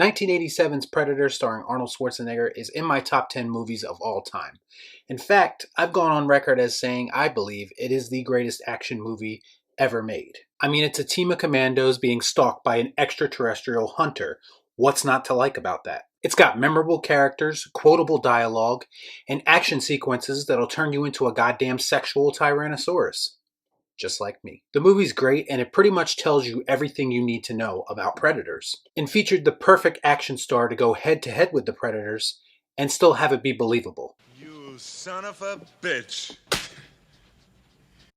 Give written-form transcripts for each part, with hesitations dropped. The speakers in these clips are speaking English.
1987's Predator starring Arnold Schwarzenegger is in my top 10 movies of all time. In fact, I've gone on record as saying I believe it is the greatest action movie ever made. I mean, it's a team of commandos being stalked by an extraterrestrial hunter. What's not to like about that? It's got memorable characters, quotable dialogue, and action sequences that'll turn you into a goddamn sexual Tyrannosaurus. Just like me. The movie's great, and it pretty much tells you everything you need to know about predators, and featured the perfect action star to go head to head with the predators and still have it be believable. You son of a bitch.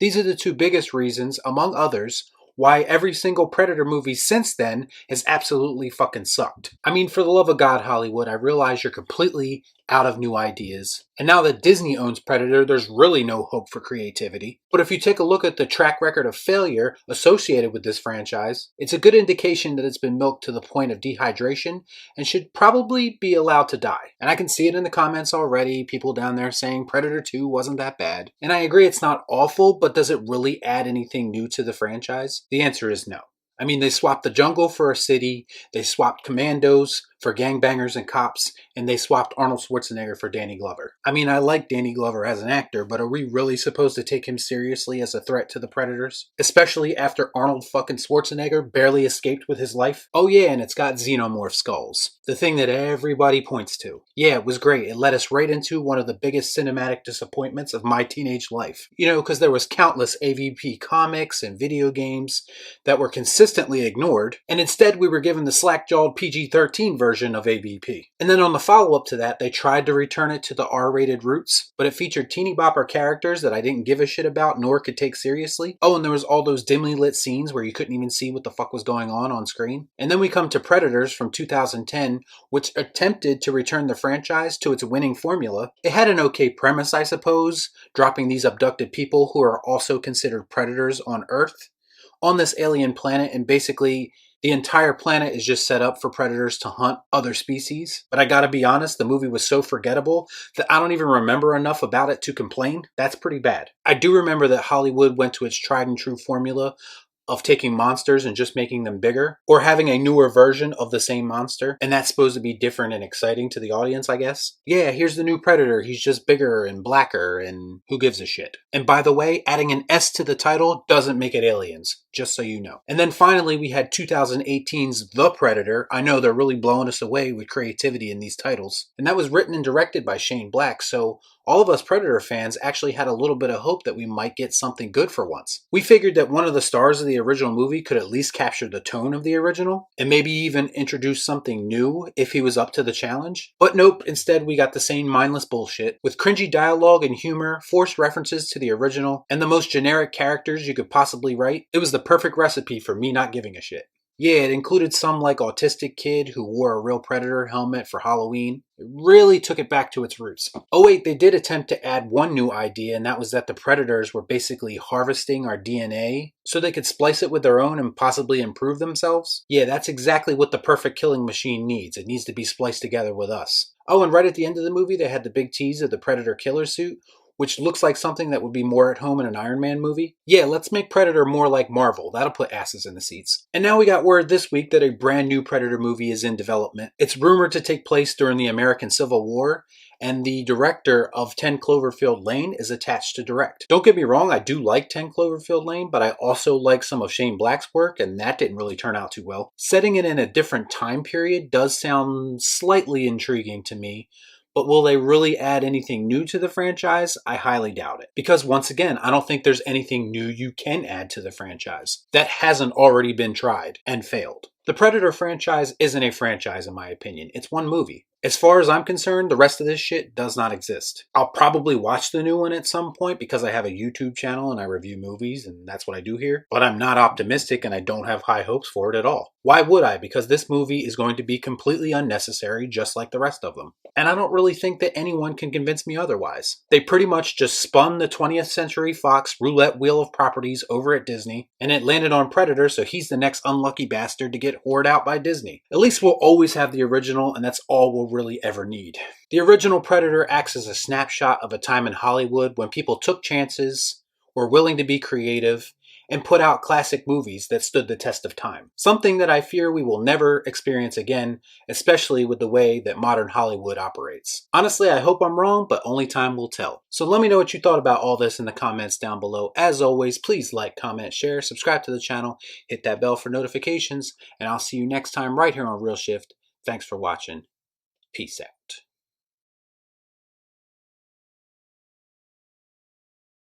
These are the two biggest reasons, among others, why every single Predator movie since then has absolutely fucking sucked. I mean, for the love of God, Hollywood, I realize you're completely out of new ideas. And now that Disney owns Predator, there's really no hope for creativity. But if you take a look at the track record of failure associated with this franchise, it's a good indication that it's been milked to the point of dehydration and should probably be allowed to die. And I can see it in the comments already, people down there saying Predator 2 wasn't that bad. And I agree it's not awful, but does it really add anything new to the franchise? The answer is no. I mean, they swapped the jungle for a city, they swapped commandos for gangbangers and cops, and they swapped Arnold Schwarzenegger for Danny Glover. I mean, I like Danny Glover as an actor, but are we really supposed to take him seriously as a threat to the Predators? Especially after Arnold fucking Schwarzenegger barely escaped with his life? Oh yeah, and it's got xenomorph skulls. The thing that everybody points to. Yeah, it was great. It led us right into one of the biggest cinematic disappointments of my teenage life. You know, because there was countless AVP comics and video games that were consistently ignored, and instead we were given the slack-jawed PG-13 version of AVP. And then on the follow-up to that, they tried to return it to the R-rated roots, but it featured teeny bopper characters that I didn't give a shit about nor could take seriously. Oh, and there was all those dimly lit scenes where you couldn't even see what the fuck was going on screen. And then we come to Predators from 2010, which attempted to return the franchise to its winning formula. It had an okay premise, I suppose, dropping these abducted people who are also considered predators on Earth on this alien planet, and basically the entire planet is just set up for predators to hunt other species. But I gotta be honest, the movie was so forgettable that I don't even remember enough about it to complain. That's pretty bad. I do remember that Hollywood went to its tried and true formula of taking monsters and just making them bigger, or having a newer version of the same monster, and that's supposed to be different and exciting to the audience, I guess. Yeah, here's the new Predator, he's just bigger and blacker, and who gives a shit? And by the way, adding an S to the title doesn't make it Aliens, just so you know. And then finally we had 2018's The Predator. I know they're really blowing us away with creativity in these titles. And that was written and directed by Shane Black, so all of us Predator fans actually had a little bit of hope that we might get something good for once. We figured that one of the stars of the original movie could at least capture the tone of the original, and maybe even introduce something new if he was up to the challenge. But nope, instead we got the same mindless bullshit, with cringy dialogue and humor, forced references to the original, and the most generic characters you could possibly write. It was the perfect recipe for me not giving a shit. Yeah, it included some like autistic kid who wore a real Predator helmet for Halloween. It really took it back to its roots. Oh wait, they did attempt to add one new idea, and that was that the Predators were basically harvesting our DNA so they could splice it with their own and possibly improve themselves. Yeah, that's exactly what the perfect killing machine needs. It needs to be spliced together with us. Oh, and right at the end of the movie, they had the big tease of the Predator killer suit, which looks like something that would be more at home in an Iron Man movie. Yeah, let's make Predator more like Marvel. That'll put asses in the seats. And now we got word this week that a brand new Predator movie is in development. It's rumored to take place during the American Civil War, and the director of 10 Cloverfield Lane is attached to direct. Don't get me wrong, I do like 10 Cloverfield Lane, but I also like some of Shane Black's work, and that didn't really turn out too well. Setting it in a different time period does sound slightly intriguing to me, but will they really add anything new to the franchise? I highly doubt it. Because once again, I don't think there's anything new you can add to the franchise that hasn't already been tried and failed. The Predator franchise isn't a franchise in my opinion. It's one movie. As far as I'm concerned, the rest of this shit does not exist. I'll probably watch the new one at some point because I have a YouTube channel and I review movies and that's what I do here. But I'm not optimistic and I don't have high hopes for it at all. Why would I? Because this movie is going to be completely unnecessary just like the rest of them. And I don't really think that anyone can convince me otherwise. They pretty much just spun the 20th Century Fox roulette wheel of properties over at Disney, and it landed on Predator, so he's the next unlucky bastard to get whored out by Disney. At least we'll always have the original, and that's all we'll really ever need. The original Predator acts as a snapshot of a time in Hollywood when people took chances, were willing to be creative, and put out classic movies that stood the test of time. Something that I fear we will never experience again, especially with the way that modern Hollywood operates. Honestly, I hope I'm wrong, but only time will tell. So let me know what you thought about all this in the comments down below. As always, please like, comment, share, subscribe to the channel, hit that bell for notifications, and I'll see you next time right here on Real Shift. Thanks for watching. Peace out.